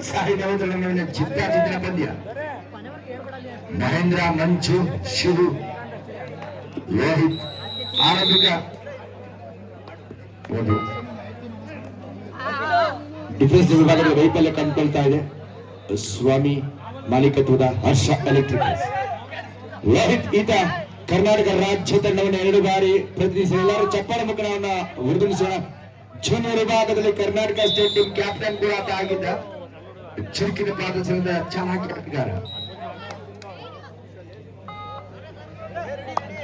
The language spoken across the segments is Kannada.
ಸಾಹಿತ್ಯ ಜಿದ್ದಾಜಿದ್ದಿನ ಪಂದ್ಯ. ಮಹೇಂದ್ರ, ಮಂಜು, ಶಿವು, ಲೋಹಿತ್ ಆರಂಭಿಕ ಒಂದು ಡಿಫೆನ್ಸ್ ವಿಭಾಗದ ವೈಫಲ್ಯ ಕಂಡುಕೊಳ್ತಾ ಇದೆ. ಸ್ವಾಮಿ ಮಾಲೀಕತ್ವದ ಹರ್ಷ ಎಲೆಕ್ಟ್ರಿಕಲ್ಸ್. ಲೋಹಿತ್ ಈತ ಕರ್ನಾಟಕ ರಾಜ್ಯ ತಂಡವನ್ನು 2 ಬಾರಿ ಪ್ರತಿನಿಧಿಸಿ ಎಲ್ಲರೂ ಚಪ್ಪಾಳೆ ಮುಖವನ್ನ ಹುರಿದುಂಬಿಸೋಣ. ಜೂನಿಯರ್ ವಿಭಾಗದಲ್ಲಿ ಕರ್ನಾಟಕ ಸ್ಟೇಟ್ ಟೀಮ್ ಕ್ಯಾಪ್ಟನ್ ಕೂಡ ಆತ ಆಗಿದ್ದ. ಚುರುಕಿನ ಪ್ರದರ್ಶನದ ಚಾಣಕ್ಯ ಆಟಗಾರ.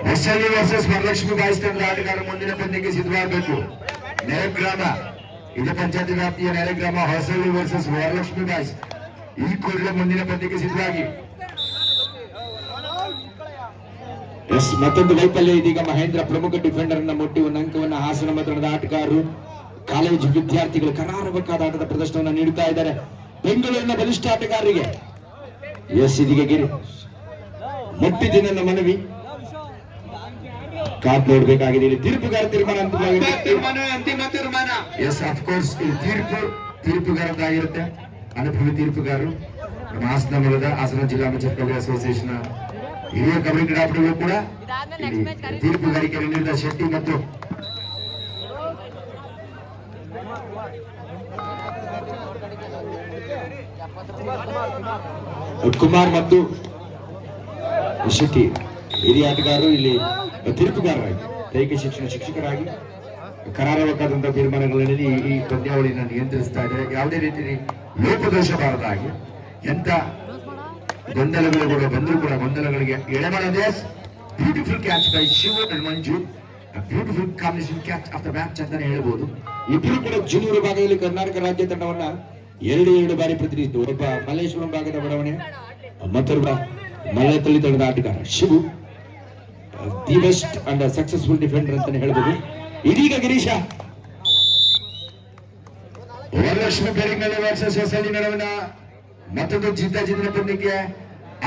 ಹೊಸಳ್ಳಿ ವರ್ಸಸ್ ವರಲಕ್ಷ್ಮಿ ಬಾಯ್ಸ್ ತಂಡದ ಆಟಗಾರ ಮುಂದಿನ ಪಂದ್ಯಕ್ಕೆ ಸಿದ್ಧವಾಗಬೇಕು. ನೆರೆಗ್ರಾಮ, ಇದು ಪಂಚಾಯತ್ ವ್ಯಾಪ್ತಿಯ ನೆರೆಗ್ರಾಮ. ಹೊಸಳ್ಳಿ ವರ್ಸಸ್ ವರಲಕ್ಷ್ಮಿ ಬಾಯ್ಸ್ ಈ ಕೂಡಲೇ ಮುಂದಿನ ಪಂದ್ಯಕ್ಕೆ ಸಿದ್ಧವಾಗಿ. ಮತ್ತೊಂದು ವೈಫಲ್ಯ ಇದೀಗ. ಮಹೇಂದ್ರ ಪ್ರಮುಖ ಡಿಫೆಂಡರ್ ಅನ್ನ ಮುಟ್ಟಿ ಒಂದು ಅಂಕವನ್ನು ಹಾಸನ ತಂಡದ ಆಟಗಾರರು ಕಾಲೇಜು ವಿದ್ಯಾರ್ಥಿಗಳು ಕರಾರವಕ್ಕಾದ ಆಟದ ಪ್ರದರ್ಶನವನ್ನು ನೀಡುತ್ತಾ ಇದ್ದಾರೆ. ಬೆಂಗಳೂರಿನ ಬಲಿಷ್ಠ ಆಟಗಾರರಿಗೆ ಇದೀಗ ಗಿರಿ ಮುಟ್ಟಿದ ನನ್ನ ಮನವಿ ಕಾದ್ ನೋಡಬೇಕಾಗಿದೆ. ಇಲ್ಲಿ ತೀರ್ಪುಗಾರ ತೀರ್ಮಾನ ಅಂತಿಮ ತೀರ್ಮಾನ. ಎಸ್ ಆಫ್ ಕೋರ್ಸ್ ತೀರ್ಪುಗಾರದ್ದಾಗಿರುತ್ತೆ. ಅನುಭವಿ ತೀರ್ಪುಗಾರರು ನಮ್ಮ ಹಾಸನ ಮೂಲದ ಹಾಸನ ಜಿಲ್ಲಾ ಮಚ್ಚರ್ ಕಬಡ್ಡಿ ಅಸೋಸಿಯೇಷನ್ ಹಿರಿಯ ಕಬಡ್ಡಿ ಕ್ರೀಡಾಪಟುಗಳು ಕೂಡ ತೀರ್ಪುಗಾರಿಕೆ ನೀಡಿದ ಶೆಟ್ಟಿ ಮತ್ತು ಕುಮಾರ್ ಮತ್ತು ಶೆಟ್ಟಿ ಹಿರಿಯ ಆಟಗಾರರು ಇಲ್ಲಿ ತೀರ್ಪುಗಾರರಾಗಿ ದೈಹಿಕ ಶಿಕ್ಷಣ ಶಿಕ್ಷಕರಾಗಿ ಕರಾರವಕ್ಕಾದಂತಹ ತೀರ್ಮಾನಗಳಲ್ಲಿ ಈ ಪಂದ್ಯಾವಳಿಯನ್ನು ನಿಯಂತ್ರಿಸ್ತಾ ಇದ್ದಾರೆ. ಯಾವುದೇ ರೀತಿ ಲೋಪದೋಷ ಬಾರದ ಹಾಗೆ ಎಂತ ಗೊಂದಲಗಳು ಕೂಡ ಬಂದರೂ ಕೂಡ ಗೊಂದಲಗಳಿಗೆ ಎಡೆಮಾಡದೆ. Beautiful catch by Shivu and Manju. Beautiful combination catch of the match ಅಂತಾನೆ ಹೇಳ್ಬೋದು. ಇಬ್ಬರು ಕೂಡ ಜೂನಿಯರ್ ವಿಭಾಗದಲ್ಲಿ ಕರ್ನಾಟಕ ರಾಜ್ಯ ತಂಡವನ್ನ 2 ಬಾರಿ ಪ್ರತಿನಿಧಿಸಿದ್ದು. ಒಬ್ಬ ಮಲ್ಲೇಶ್ವರಂ ಭಾಗದ ಬಡಾವಣೆ, ಮತ್ತೊಬ್ಬ ಮಲ್ಲತ್ತಳ್ಳಿ ತಂಡದ ಆಟಗಾರ Shivu. The best and successful defender ಅಂತಾನೆ ಹೇಳ್ಬೋದು. ಇದೀಗ ಗಿರೀಶ ವರಲಕ್ಷ್ಮಿ ಬೇರಿಂಗಲ್ಲಿ ವರ್ಸಸ್ ಹೊಸಳ್ಳಿ ನಡುವಿನ ಮತ್ತೊಂದು ಜಿದ್ದಾಜಿದ್ದಿನ ಪಂದ್ಯಕ್ಕೆ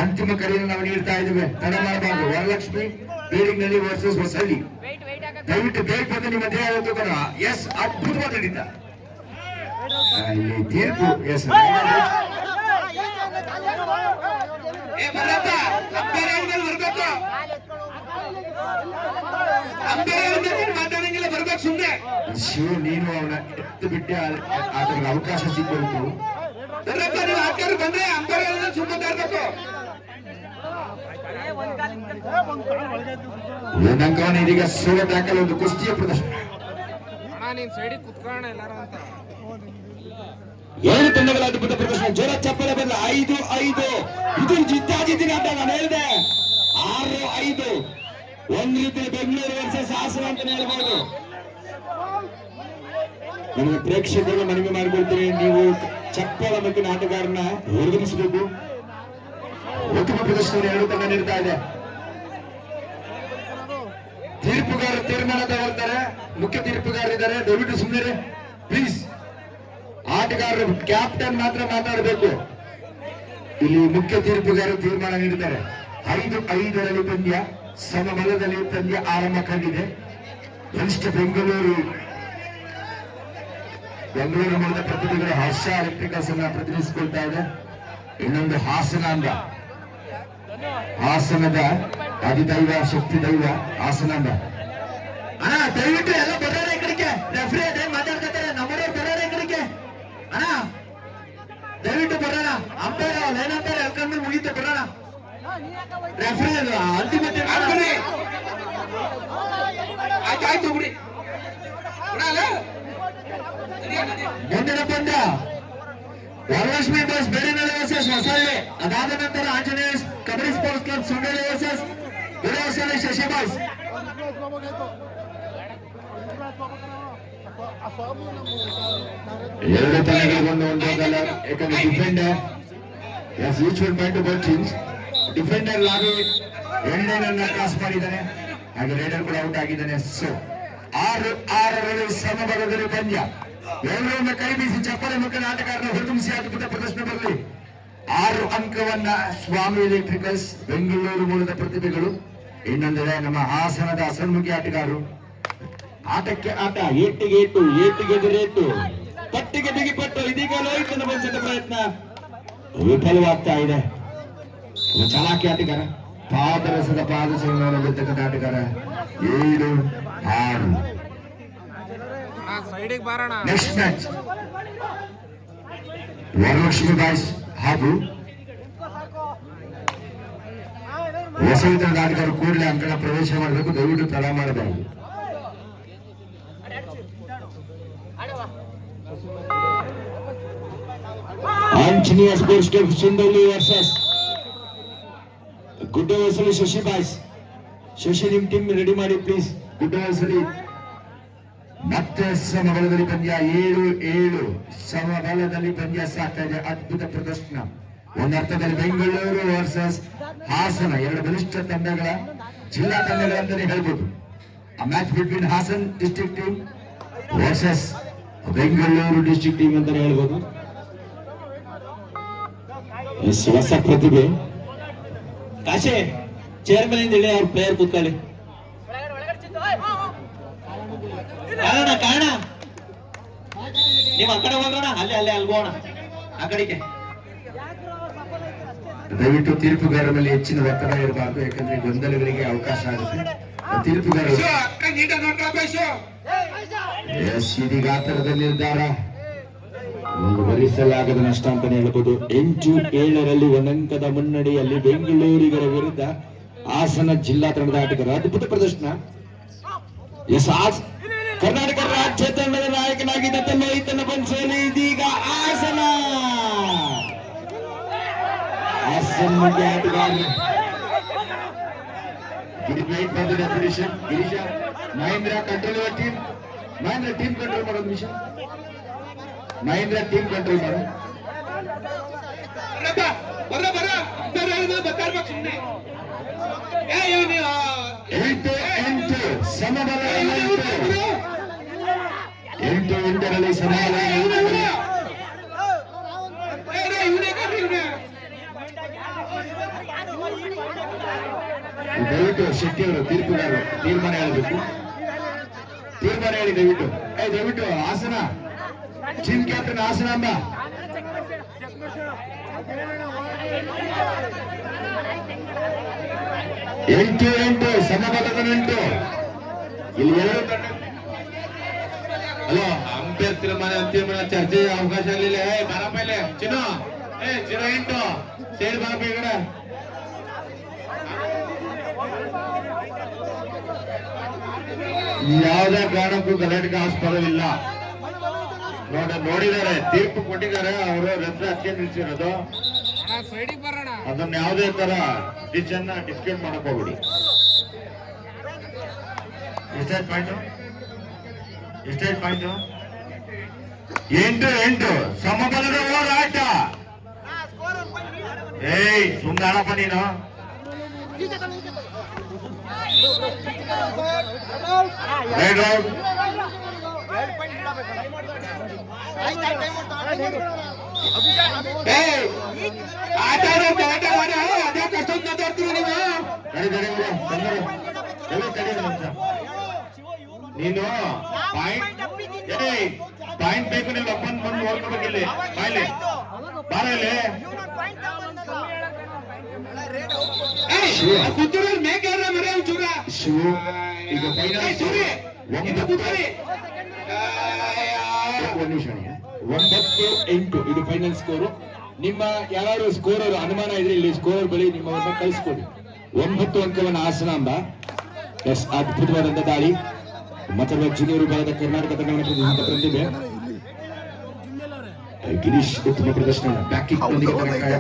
ಅಂತಿಮ ಕರೆಯನ್ನು ನಾವು ನೀಡ್ತಾ ಇದ್ದೇವೆ. ತಡ ಮಾಡಬಾರದು. ವರಲಕ್ಷ್ಮಿ ಬೇರಿಂಗಲ್ಲಿ ವರ್ಸಸ್ ಹೊಸಳ್ಳಿ. ದಯವಿಟ್ಟು ಬೇಗ ಬಂದು ನಿಮ್ಮ ದೇಹ ಹೋಗ್ಬೇಕಲ್ಲ. ಎಸ್, ಅದ್ಭುತವಾದ ಹಿಡಿತ. ಇಲ್ಲಿ ತೀರ್ಪು ಎಸ್ ಮಾತಾಡಂಗಿಲ್ಲ, ಬರ್ಬೇಕು ಸುಮ್ಮನೆ. ಶಿವ, ನೀನು ಅವನ ಎತ್ತು ಬಿಟ್ಟೆ ಅದರ ಅವಕಾಶ ಸಿಕ್ಕಿತ್ತು. ನೀವು ಆಟಗಾರ ಬಂದ್ರೆ ಅಂಬಾರಿ ಸುಮ್ಮನೆ ಇರ್ಬೇಕು. ಅಂಕವನ್ನು ಇದೀಗ ಸೂರತ್ ಹಾಕಲು ಒಂದು ಕುಸ್ತಿಯ ಪ್ರದರ್ಶನ. 2 ತಂಡಗಳ ಅದ್ಭುತ ಪ್ರದರ್ಶನ. ಜೋರ ಚಪ್ಪಲೆ ಬಂದ 5-5. ಇದು ಜಿದ್ದಾಜಿದ್ದಿನ ಆಟ. ನಾನು ಹೇಳಿದೆ 6-5. ಒಂದ್ ರೀತಿಯ ಬೆಂಗಳೂರು ವರ್ಸಸ್ ಹಾಸನ ಅಂತ ಹೇಳ್ಬೋದು. ನಮಗೆ ಪ್ರೇಕ್ಷಕರು ಮನವಿ ಮಾಡಿಕೊಳ್ತೀನಿ, ನೀವು ಚಪ್ಪಲ ಮಗ್ಗಿನ ಆಟಗಾರನ ಹೊರಗಿಸಬೇಕು. ಉತ್ತಮ ಪ್ರದರ್ಶನ 2 ತಂಡ ನೀಡ್ತಾ ಇದೆ. ತೀರ್ಪುಗಾರರು ತೀರ್ಮಾನ ತಗೊಳ್ತಾರೆ. ಮುಖ್ಯ ತೀರ್ಪುಗಾರರಿದ್ದಾರೆ, ದಯವಿಟ್ಟು ಸುಮ್ಮನೆ ಪ್ಲೀಸ್. ಆಟಗಾರರು ಕ್ಯಾಪ್ಟನ್ ಮಾತ್ರ ಮಾತಾಡಬೇಕು. ಇಲ್ಲಿ ಮುಖ್ಯ ತೀರ್ಪುಗಾರರು ತೀರ್ಮಾನ ನೀಡುತ್ತಾರೆ. 5-5ರಲ್ಲಿ ಪಂದ್ಯ, ಸಮಬಲದಲ್ಲಿ ಪಂದ್ಯ ಆರಂಭ ಕಂಡಿದೆ. ಬಲಿಷ್ಠ ಬೆಂಗಳೂರು ಮೂಲದ ಪ್ರತಿನಿಧಿಗಳು ಹರ್ಷ ಎಲೆಕ್ಟ್ರಿಕಲ್ಸ್ ಅನ್ನ ಪ್ರತಿನಿಧಿಸಿಕೊಳ್ತಾ ಇದೆ. ಇನ್ನೊಂದು ಹಾಸನಾಂಬ, ಹಾಸನದ ಅಧಿದೈವ ಶಕ್ತಿ ದೈವ ಹಾಸನಾಂಬ. ಅಣ್ಣ ದಯವಿಟ್ಟು ಎಲ್ಲ ಬರೋಣ ಈ ಕಡೆಗೆ. ರೆಫ್ರಿ ಅದೇ ಮಾತಾಡ್ತಾರೆ, ನಮ್ಮವರು ಬರೋಣ ಈ ಕಡೆಗೆ. ಅಣ್ಣ ದಯವಿಟ್ಟು ಬರೋಣ. ಅಂಪೈರ್ ಲೈನ್ ಅಂತಾರೆ ಎಲ್ಕಂದ್ರೆ ಮುಗಿತೆ ಬರೋಣ. ರೆಫ್ರಿ ಅಲ್ಟಿಮೇಟ್ ಆಯ್ತು ಬಿಡಿ. ಮುಂದಿನ ಪಂದ್ಯ ವರಲಕ್ಷ್ಮಿ ಬಾಯ್ಸ್ ಬೇರಿನಳ್ಳಿ ವರ್ಸಸ್ ಹೊಸಳ್ಳಿ. ಅದಾದ ನಂತರ Anjaneya kabaddi sports club Sundalli versus Hosalli Shashi boys. ಎರಡು ತಂಡಗಳಿಗೊಂದು ಒಂದೋಗಲ್ಲ. ಯಾಕಂದ್ರೆ defender each one point both teams. Defender ಲಾರಿ ಎಂಡೇನನ್ನ ಕ್ರಾಸ್ ಮಾಡಿದ್ದಾನೆ, ಹಾಗೆ ರೈಡರ್ ಕೂಡ ಔಟ್ ಆಗಿದ್ದಾನೆ. ಸೊ 6-6ರಲ್ಲಿ ಸಮಬಲದಲ್ಲಿ ಪಂದ್ಯ. ಎಲ್ಲರನ್ನ ಕೈ ಬೀಸಿ ಚಪ್ಪಲೆ ಮುಖದ ಆಟಗಾರನ ಹೊರತುಂಬಿಸಿ ಅದ್ಭುತ ಪ್ರದರ್ಶನ ಬರಲಿ. 6 ಅಂಕವನ್ನ ಸ್ವಾಮಿ ಎಲೆಕ್ಟ್ರಿಕಲ್ಸ್ ಬೆಂಗಳೂರು ಮೂಲದ ಪ್ರತಿಭೆಗಳು. ಇನ್ನೊಂದೆಡೆ ನಮ್ಮ ಹಾಸನದ ಅಸನ್ಮುಖಿ ಆಟಗಾರರು. ಆಟಕ್ಕೆ ಆಟ, ಏಟಿಗೆ ಏಟು, ಏಟಿಗೆ ಎದುರೇಟು. ಪಟ್ಟಿಗೆ ಬಿಗಿಪಟ್ಟು ಇದೀಗ ಲೋಹಿತನ ಬಂಚದ ಪ್ರಯತ್ನ ವಿಫಲವಾಗ್ತಾ ಇದೆ. ಚಾಲಾಕಿ ಆಟಗಾರ ಪಾದರಸದ ಪಾದಚಲನದಲ್ಲಿರ್ತಕ್ಕಂಥ ಆಟಗಾರ 7-6. ನೆಕ್ಸ್ಟ್ ಮ್ಯಾಚ್ ವರಲಕ್ಷ್ಮಿ ಬಾಯ್ಸ್ ಹಾಗೂ ಹೊಸವಿತನದ ಆಟಗಾರರು ಕೂಡಲೇ ಅಂಕಣ ಪ್ರವೇಶ ಮಾಡಬೇಕು. ದಯವಿಟ್ಟು ತಡ ಮಾಡಬಾರದು. Anjaneya sports club Sundoli versus Guddavasali Shashi boys. Shashi ನಿಮ್ ಟೀಮ್ ರೆಡಿ ಮಾಡಿ ಪ್ಲೀಸ್. ಗುಡ್ಡವಸಲಿ ಮತ್ತೆ ಸಮಬಲದಲ್ಲಿ ಪಂದ್ಯ 7-7 ಸಮಬಲದಲ್ಲಿ ಪಂದ್ಯ ಸಾಗ್ತಾ ಇದೆ. ಅದ್ಭುತ ಪ್ರದರ್ಶನ. ಒಂದರ್ಥದಲ್ಲಿ ಬೆಂಗಳೂರು ವರ್ಸಸ್ ಹಾಸನ, ಎರಡು ಬಲಿಷ್ಠ ತಂಡಗಳ ಜಿಲ್ಲಾ ತಂಡಗಳಂತಾನೆ ಹೇಳ್ಬೋದು. ಆ match between Hassan district team versus Bengaluru district team ಅಂತಾನೆ ಹೇಳ್ಬೋದು. ಹೊಸ ಪ್ರತಿಭೆ ಕಾಶೆ ಚೇರ್ಮನ್ ಇಂದ ಹೇಳಿ ಅವ್ರ ಪ್ಲೇಯರ್ ಕೂತ್ಕೊಳ್ಳಿ. ಕಾರಣ ನೀವು ಆ ಕಡೆ ಹೋಗೋಣ, ಅಲ್ಲೇ ಅಲ್ಗೋಣ ಆ ಕಡೆಗೆ. ದಯವಿಟ್ಟು ತೀರ್ಪುಗಾರರ ಮೇಲೆ ಹೆಚ್ಚಿನ ಒತ್ತಡ ಇರಬಾರ್ದು, ಯಾಕಂದ್ರೆ ಗೊಂದಲಗಳಿಗೆ ಅವಕಾಶ ಆಗುತ್ತೆ. ತೀರ್ಪುಗಾರರು ಇದೀಗ ಆ ತರದ ನಿರ್ಧಾರ ಭರಿಸಲಾಗದ ನಷ್ಟ ಅಂತಾನೆ ಹೇಳ್ಬೋದು. 8-7 ಒಂದಂಕದ ಮುನ್ನಡೆಯಲ್ಲಿ ಬೆಂಗಳೂರಿಗರ ವಿರುದ್ಧ ಹಾಸನ ಜಿಲ್ಲಾ ತಂಡದ ಆಟಗಾರ ಅದ್ಭುತ ಪ್ರದರ್ಶನ. ಕರ್ನಾಟಕ ರಾಜ್ಯ ತಂಡದ ನಾಯಕನಾಗಿದ್ದ ಲೋಹಿತನ ಬಂಚಲ್ಲಿ ಇದೀಗ ಹಾಸನ ಆಟಗಾರ Mahendra control team. Mahendra team control ಮಾಡೋದು ವಿಷಯ. ಮಹೇಂದ್ರ ಟೀಮ್ ಕಂಟ್ರೋಲ್ ಮಾಡು. ಸಮಬಲ 8-8 ಸಮಬಲ. ದಯವಿಟ್ಟು ಶೆಟ್ಟಿಯವರು ತೀರ್ಪುಗಾರರು ತೀರ್ಮಾನ ಹೇಳಬೇಕು. ತೀರ್ಮಾನ ಹೇಳಿ ದಯವಿಟ್ಟು. ದಯವಿಟ್ಟು ಹಾಸನ ಟೀಮ್ ಕ್ಯಾಪ್ಟನ್ ಹಾಸನ ಅಂಬ. ಎಂಟು ಸಮಬಲದ 8. ಇಲ್ಲಿ 2 ತಂಡ. ಹಲೋ, ಅಂಪೇರ್ ತೀರ್ಮಾನ ಅಂತಿಮ ಚರ್ಚೆಗೆ ಅವಕಾಶ ಆಗಲಿಲ್ಲ. ಬಾರಪ್ಪ ಇಲ್ಲಿ ಚಿನ್ನು. 08 ಸೇರಿ ಬಾರಪ್ಪ ಈ ಕಡೆ. ಯಾವುದೇ ಕಾರಣಕ್ಕೂ ಗಲಾಟೆಗೆ ಆಸ್ಪದವಿಲ್ಲ. ನೋಡಿದ್ದಾರೆ, ತೀರ್ಪು ಕೊಟ್ಟಿದ್ದಾರೆ. ಅವರು ರೆಫ್ರಿ ಹತ್ಯೆ ನಿಲ್ಸಿರೋದು. ಅದನ್ನ ಯಾವುದೇ ತರ ಡಿಸಿಷನ್ ಡಿಸ್ಕೌಂಟ್ ಮಾಡಕ್ ಹೋಗ್ಬಿಡಿ. ಎಷ್ಟೇ ಪಾಯಿಂಟ್ 8 ಸಮಬಲದ ಹೋರಾಟ. ಸುಂದರಪ್ಪ ನೀನು. ನೀನು ಪಾಯಿಂಟ್ ಬೇಕು. ನೀವು ಅಪ್ಪನ್ ಬಂದು ನೋಡ್ಕೋಬೇಕಿಲ್ಲಿ. ಬಾಯ್ಲಿ ಬಾರ ಇಲ್ಲಿ. ಈಗ 9-8 ಇದು ಫೈನಲ್ ಸ್ಕೋರು. ನಿಮ್ಮ ಯಾರು ಸ್ಕೋರರ್ ಅನುಮಾನ ಇದ್ರೆ ಇಲ್ಲಿ ಸ್ಕೋರರ್ ಬಳಿ ನಿಮ್ಮವನ್ನ ಕಳಿಸ್ಕೊಡಿ. 9 ಅಂಕವನ್ನು ಹಾಸನ ಅಂಬ. ಎಸ್, ಅದ್ಭುತವಾದಂತ ದಾಳಿ. ಮತ್ತೊಬ್ಬ ಜೂನಿಯರ್ ವಿಭಾಗದ ಕರ್ನಾಟಕ ತಂಡವನ್ನು ಪ್ರತಿನಿಧಿಸಿದ ಪ್ರತಿಭೆ ಗಿರೀಶ್ ಉತ್ತಮ ಪ್ರದರ್ಶನ. ಬ್ಯಾಕಿಂಗ್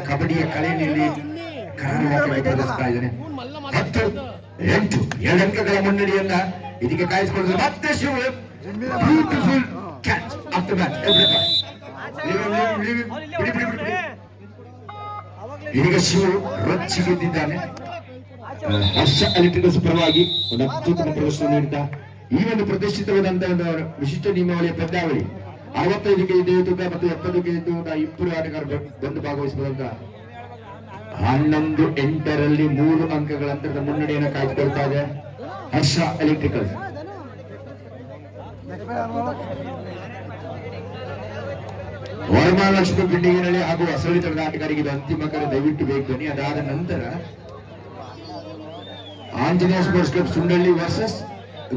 ಕಬಡ್ಡಿಯ ಕಲೆಯಲ್ಲಿ ಕರಾರವಾಗಿ ಪ್ರದರ್ಶಿಸ್ತಾ ಇದ್ದಾನೆ. 10-8 2 ಅಂಕಗಳ ಮುನ್ನಡೆಯನ್ನ ಇದಕ್ಕೆ ಕಾಯಿಸಿಕೊಳ್ಳಲು ಮತ್ತೆ Shiva beautiful catch after match. ಈಗ ಶಿವ ರೊಚ್ಚಿಗೆದ್ದಿದ್ದಾನೆ. ಹರ್ಷ ಎಲೆಕ್ಟ್ರಿಕಲ್ಸ್ ಪರವಾಗಿ ಒಂದು ಅತ್ಯುತ್ತಮ ಪ್ರದರ್ಶನ ನೀಡಿದ್ದ ಈ ಒಂದು ಪ್ರತಿಷ್ಠಿತವಾದಂತಹ ಒಂದು ವಿಶಿಷ್ಟ ನಿಯಮಾವಳಿಯ ಪಂದ್ಯಾವಳಿ. 65 ಕೆಜಿ ತೂಕ ಮತ್ತು 70 ಕೆಜಿ ತೂಕ ಇಬ್ಬರು ಆಟಗಾರರು ಬಂದು ಭಾಗವಹಿಸಬಹುದಂತ 11-8 3 ಅಂಕಗಳ ಅಂತರದ ಮುನ್ನಡೆಯನ್ನು ಕಾಯ್ದುಕೊಳ್ತಾ ಇದೆ ಹರ್ಷ ಎಲೆಕ್ಟ್ರಿಕಲ್ಸ್. ವರಮಹಾಲಕ್ಷ್ಮಿ ಬಿಲ್ಡಿಂಗಿನಲ್ಲಿ ಹಾಗೂ ಹೊಸಳ್ಳಿ ತಂಡದ ಆಟಗಾರರಿಗೆ ಇದು ಅಂತಿಮ ಕರೆ, ದಯವಿಟ್ಟು ಬೇಗ ಬನ್ನಿ. ಅದಾದ ನಂತರ Anjaneya sports club Sundalli versus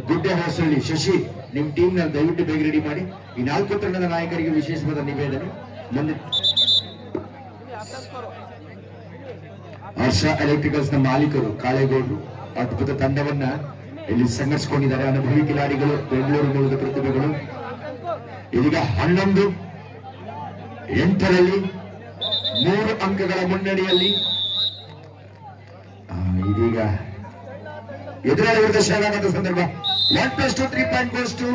ಗುಡ್ಡೆ ಹೊಸಳ್ಳಿ. ಶಶಿ, ನಿಮ್ ಟೀಮ್ ನ ದಯವಿಟ್ಟು ಬೇಗ ರೆಡಿ ಮಾಡಿ. ಈ 4 ತಂಡದ ನಾಯಕರಿಗೆ ವಿಶೇಷವಾದ ನಿವೇದನೆ. ಮುಂದೆ ಹರ್ಷ ಎಲೆಕ್ಟ್ರಿಕಲ್ಸ್ ನ ಮಾಲೀಕರು ಕಾಳೇಗೌಡರು ಅದ್ಭುತ ತಂಡವನ್ನ ಇಲ್ಲಿ ಸಂಘಟಿಸಿಕೊಂಡಿದ್ದಾರೆ. ಅನುಭವಿ ಕಿಲಾಡಿಗಳು, ಬೆಂಗಳೂರು ಮೂಲದ ಪ್ರತಿಭೆಗಳು. ಇದೀಗ 11-8ರಲ್ಲಿ 3 ಅಂಕಗಳ ಮುನ್ನಡೆಯಲ್ಲಿ ಇದೀಗ ಎದುರಾಳಿ ವಿರುದ್ಧ ಶರಣಾಗತ ಸಂದರ್ಭ. 1+2 3 point goes to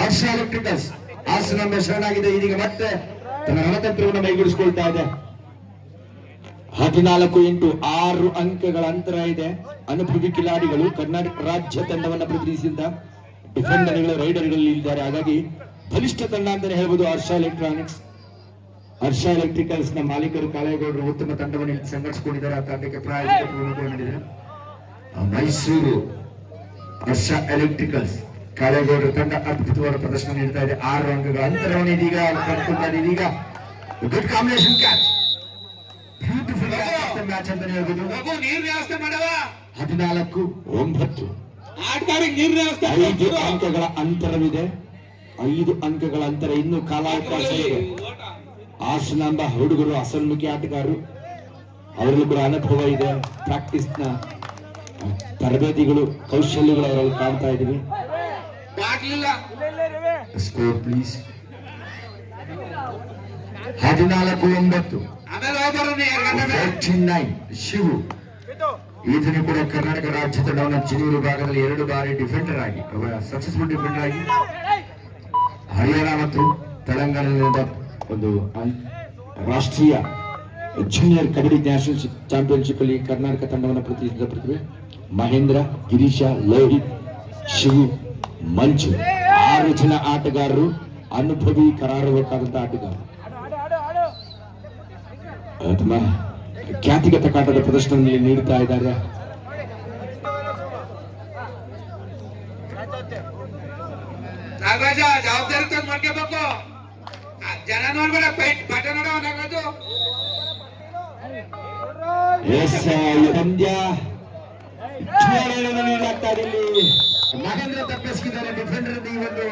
Harsha electricals. Hassan ಶರಣಾಗಿದೆ. ಇದೀಗ ಮತ್ತೆ ತನ್ನ ರಣತಂತ್ರವನ್ನು ಮೈಗೂಡಿಸಿಕೊಳ್ತಾ ಇದೆ. 14-8 6 ಅಂಕಗಳ ಅಂತರ ಇದೆ. ಅನುಭವಿ ಕಿಲಾಡಿಗಳು ಕರ್ನಾಟಕ ರಾಜ್ಯ ತಂಡವನ್ನು ಪ್ರತಿನಿಧಿಸಿದ ಡಿಫೆಂಡರ್ಗಳು, ರೈಡರ್ಗಳಲ್ಲಿ ಇದ್ದಾರೆ. ಹಾಗಾಗಿ ಬಲಿಷ್ಠ ತಂಡ ಅಂತಾನೆ ಹೇಳ್ಬೋದು ಹರ್ಷ ಎಲೆಕ್ಟ್ರಿಕಲ್ಸ್ ನ ಮಾಲೀಕರು ಕಾಳೇಗೌಡರು ಉತ್ತಮ ತಂಡವನ್ನು ಇಲ್ಲಿ ಸಂಘಟಿಸಿಕೊಂಡಿದ್ದಾರೆ. ಆ ತಂಡಕ್ಕೆ ಪ್ರಾಯೋಜಿಕ ಮೈಸೂರು ಹರ್ಷ ಎಲೆಕ್ಟ್ರಿಕಲ್ಸ್ ಕಾಳೇಗೌಡರ ತಂಡ ಅದ್ಭುತವಾದ ಪ್ರದರ್ಶನ ನೀಡ್ತಾ ಇದೆ. 6 ಅಂಕಗಳ ಅಂತರವನ್ನು ಇದೀಗ ಕಂಡುಕೊಂಡಿದ್ದಾರೆ. ಇದೀಗ good combination catch, beautiful match ಅಂತ ಹೇಳ್ಬೋದು. 14-9 5 ಅಂಕಗಳ ಅಂತರವಿದೆ. 5 ಅಂಕಗಳ ಅಂತರ. ಇನ್ನು ಕಾಲಾವಕಾಶ ಇದೆ. ಹಾಸನಾಂಬ ಹುಡುಗರು ಅಸನ್ಮುಖಿ ಆಟಗಾರರು, ಅವರಲ್ಲೂ ಕೂಡ ಅನುಭವ ಇದೆ. ಪ್ರಾಕ್ಟೀಸ್ ನ ತರಬೇತಿಗಳು, ಕೌಶಲ್ಯಗಳು ಅವರಲ್ಲಿ ಕಾಣ್ತಾ ಇದೀವಿ. Score please. 14-9 ಶಿವು. ಈತನು ಕೂಡ ಕರ್ನಾಟಕ ರಾಜ್ಯ ತಂಡವನ್ನು ಚಿನ್ನೂರು ಭಾಗದಲ್ಲಿ 2 ಬಾರಿ ಡಿಫೆಂಡರ್ ಆಗಿ, ಸಕ್ಸಸ್ಫುಲ್ ಡಿಫೆಂಡರ್ ಆಗಿ ಹರಿಯಾಣ ಮತ್ತು ತೆಲಂಗಾಣದ ಒಂದು ರಾಷ್ಟ್ರೀಯ ಜೂನಿಯರ್ ಕಬಡ್ಡಿ ನ್ಯಾಷನಲ್ ಚಾಂಪಿಯನ್ಶಿಪ್ ಅಲ್ಲಿ ಕರ್ನಾಟಕ ತಂಡವನ್ನು ಪ್ರತಿನಿಧಿಸಿದ ಪ್ರತಿಭೆ ಮಹೇಂದ್ರ, ಗಿರೀಶ, ಲೋಹಿತ್, ಶಿವು, ಮಂಜು. 6 ಜನ ಆಟಗಾರರು ಅನುಭವಿ ಕರಾರಬೇಕಾದಂತಹ ಆಟಗಾರರು ತಮ್ಮ ಖ್ಯಾತಿಗತ ಕಾಟದ ಪ್ರದರ್ಶನದಲ್ಲಿ ನೀಡುತ್ತಾ ಇದ್ದಾರೆ. ಜವಾಬ್ದಾರಿ ಮಾಡ್ಕೋಬೇಕು. ಜನ ನೋಡ್ಬೇಡ, ಪಾಠ ನೋಡೋ ಪಂದ್ಯ ನೀಡಲಾಗ್ತಾ ಇದೆ. ಇಲ್ಲಿ ಮಹೇಂದ್ರ ತಪ್ಪಿಸಿದ್ದಾರೆ. ಡಿಫೆಂಡರ್ ಈ ಒಂದು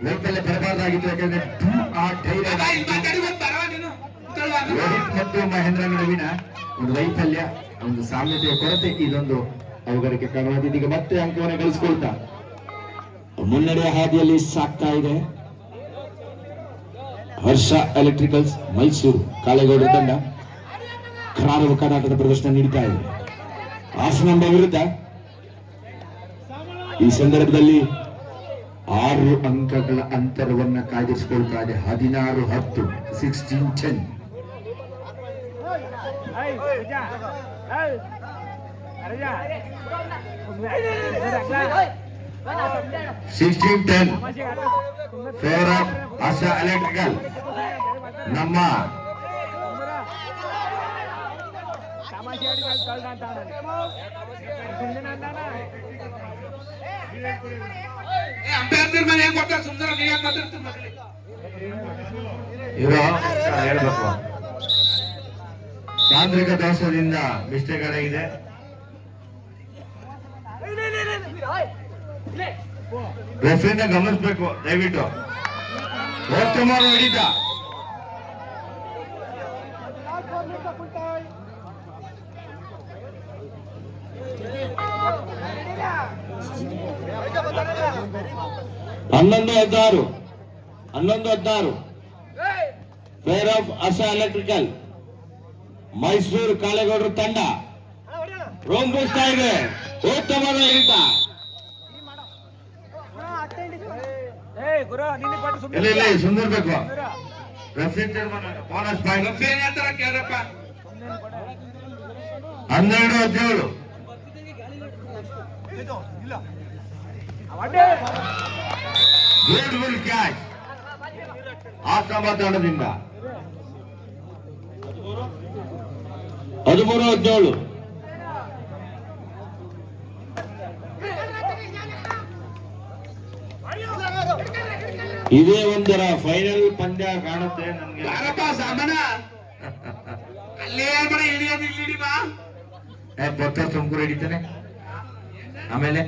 ಲೈಫಲ್ಲಿ ಬರಬಾರ್ದಾಗಿತ್ತು. ಯಾಕಂದ್ರೆ ರೋಹಿತ್ ಮತ್ತು ಮಹೇಂದ್ರ ನಡುವಿನ ಒಂದು ವೈಫಲ್ಯ, ಒಂದು ಸಾಮ್ಯತೆಯ ಕೊರತೆ ಇದೊಂದು ಅವುಗಳಿಗೆ ಕಾರಣವಾದ. ಇದೀಗ ಮತ್ತೆ ಅಂಕವನ್ನು ಗಳಿಸಿಕೊಳ್ತಾ ಮುನ್ನಡೆಯ ಹಾದಿಯಲ್ಲಿ ಸಾಕ್ತಾ ಇದೆ ಹರ್ಷ ಎಲೆಕ್ಟ್ರಿಕಲ್ಸ್. ಮೈಸೂರು ಕಾಳೇಗೌಡರ ತಂಡ ಕರಾರುವಕ್ಕಾದ ಆಟದ ಪ್ರದರ್ಶನ ನೀಡುತ್ತಾ ಇದೆ. ಹಾಸನಾಂಬ ವಿರುದ್ಧ ಈ ಸಂದರ್ಭದಲ್ಲಿ 6 ಅಂಕಗಳ ಅಂತರವನ್ನ ಕಾಯ್ದಿರಿಸಿಕೊಳ್ತಾ ಇದೆ. 16-10 16-10. 16-10 ಫೇವರ್ ಆಫ್ ಹರ್ಷ ಎಲೆಕ್ಟ್ರಿಕಲ್. ನಮ್ಮ ಹೇಳ್ಬೇಕು, ತಾಂತ್ರಿಕ ದೋಷದಿಂದ ಮಿಸ್ಟೇಕ್ ಆಗಿದೆ. ರೆಫ್ರಿನ ಗಮನಿಸಬೇಕು ದಯವಿಟ್ಟು. ಉತ್ತಮವಾದ ಹಿಡಿತ. ಹನ್ನೊಂದು 16 fair of Harsha electrical. Mysuru ಕಾಳೇಗೌಡರ ತಂಡ ರೋಂಬುಸ್ತಾ ಇದೆ. ಉತ್ತಮವಾದ ಹಿಡಿತ. ಇಲ್ಲ ಸುಂದರ್ಬೇಕು. Bonus point 12-17. Beautiful catch Hasanamba ತಂಡದಿಂದ. 13-17. ಇದೇ ಒಂದರ ಫೈನಲ್ ಪಂದ್ಯ ಕಾಣುತ್ತೆ ನನ್ಗೆ. ಬಾರಪ್ಪ ಸಾಮಾನ ಅಲ್ಲೇ ಬಡ ಇಳಿಯೋದು ಇಲ್ಲಿ ಹಿಡಿ ಬಾ. ಭತ್ತ ತುಮಕೂರು ಹಿಡಿತಾನೆ. ಆಮೇಲೆ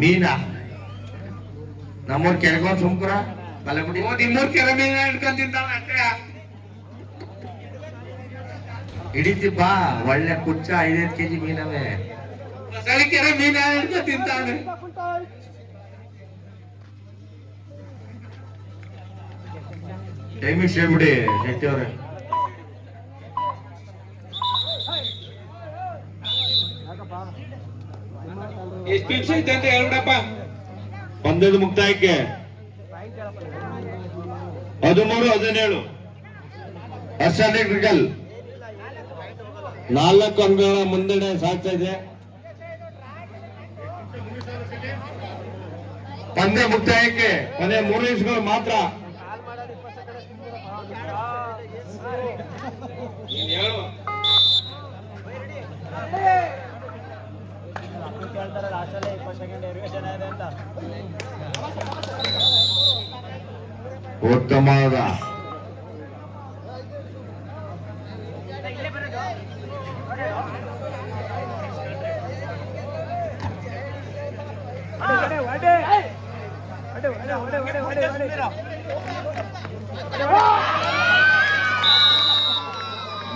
ಮೀನಾ ನಮ್ಮೂರ್ ಕೆರೆಗೋನ್ ತುಮಕೂರ ಬಲಗುಡಿ. ನಿಮ್ಮೂರ್ ಕೆರೆ ಮೀನ ಹಿಡ್ಕೊಂಡ್ ತಿಂತಾವ ಅಷ್ಟೇ. ಹಿಡಿತೀಪ್ಪ ಒಳ್ಳೆ ಕುಚ್ಚ 5-5 ಕೆಜಿ ಮೀನವೇ. ಹೊಸಳಿ ಕೆರೆ ಮೀನ ಹಿಡ್ಕೊಂಡ್ ತಿಂತಾವೆ. ಟೈಮಿಂಗ್ಸ್ ಹೇಳ್ಬಿಡಿ ಶೆಟ್ಟಿ ಅವ್ರೆ. ಎಷ್ಟು ನಿಮಿಷ ಐತೆ ಅಂತ ಹೇಳ್ಬಿಡಪ್ಪ. ಪಂದ್ಯದ ಮುಕ್ತಾಯಕ್ಕೆ 13-17 ಹರ್ಷಾಲಿ ಕ್ರಿಕಲ್ 4 ಅಂಕಗಳ ಮುಂದಡೆ ಸಾಗ್ತಾ ಇದೆ. ಪಂದ್ಯ ಮುಕ್ತಾಯಕ್ಕೆ ಕೊನೆ 3 ನಿಮಿಷಗಳು ಮಾತ್ರ. ಹೇಳು ಉತ್ತಮವಾದ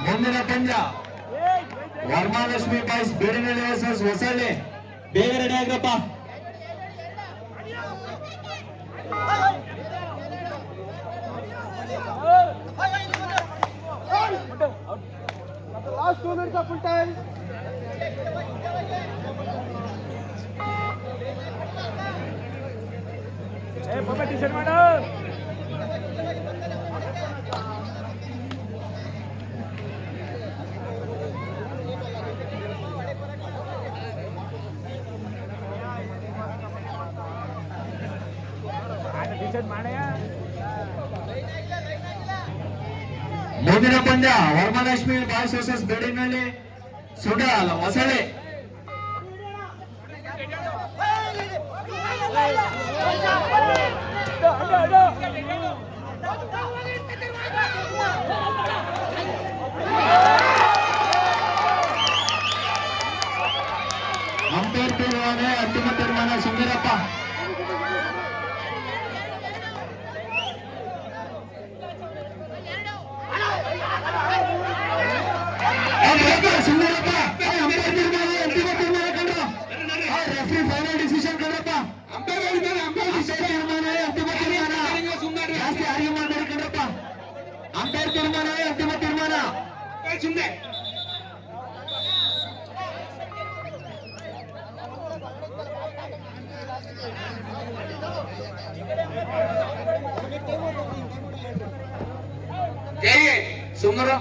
ಮುಂದಿನ ಪಂದ್ಯ ವರಮಹಾಲಕ್ಷ್ಮಿ ಬಾಯ್ಸ್ ಬೇಡಿನಹಳ್ಳಿ ವರ್ಸಸ್ ಹೊಸಳ್ಳಿ. ಬೇಗ ready ಆಗ್ರಪ್ಪ. Last 2 minutes of full time. Hey, Papa, t-shirt madam. T-shirt madaya. ಮುಂದಿನ ಪಂದ್ಯ Varamahalakshmi boys versus Bedinahalli Hosalli. Umpire ತೀರ್ಮಾನ ಅಂತಿಮ ತೀರ್ಮಾನ ಸುಂದರಪ್ಪ. ಫೈನಲ್ ಡಿಸಿಷನ್ ಕಣಪ್ಪ. ಜಾಸ್ತಿ ಆರ್ಗ್ಯೂ ಮಾಡಬೇಡಿ ಕಣಪ್ಪ. ಅಂಪೈರ್ ತೀರ್ಮಾನ ಅಂತಿಮ ತೀರ್ಮಾನ. ಸುಮ್ಮನೆ ಸುಮ್ಮರು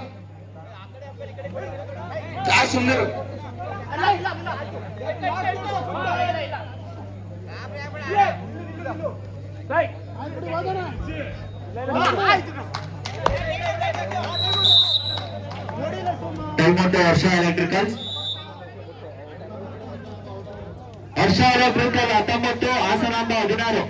ಸುಮ್ಮರು ಟೈಮೌಟ್ ಹರ್ಷ ಎಲೆಕ್ಟ್ರಿಕಲ್ಸ್. ಹರ್ಷ ಎಲೆಕ್ಟ್ರಿಕಲ್ 19, ಹಾಸನಾಂಬ 16.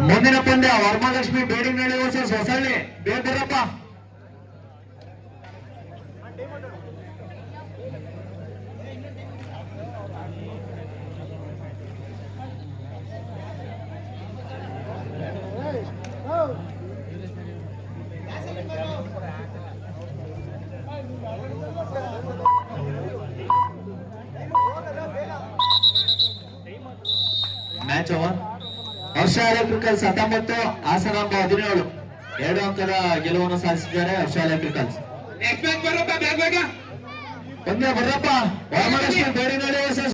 ಮುಂದಿನ ಪಂದ್ಯ ವರಮಹಾಲಕ್ಷ್ಮಿ ಬೇಡಿನಹಳ್ಳಿ ವರ್ಸಸ್ ಹೊಸಳ್ಳಿ. ಬೇಡರಪ್ಪ. ಮ್ಯಾಚ್ ಅವ. ಹರ್ಷ ಎಲೆಕ್ಟ್ರಿಕಲ್ಸ್ 19, ಹಾಸನಾಂಬ 17 2 ಅಂಕದ ಗೆಲುವನ್ನು ಸಾಧಿಸಿದ್ದಾರೆ ಹರ್ಷ ಎಲೆಕ್ಟ್ರಿಕಲ್ಸ್. ನೆಕ್ಸ್ಟ್ ಮ್ಯಾಚ್ ಬರಪ್ಪ ಬೇಗ ಬೇಗ. ಒಂದೇ ಬರ್ರಪ್ಪ, ವಾಮನಕೃಷ್ಣ ಬೇಡಿ ನೋಡಿ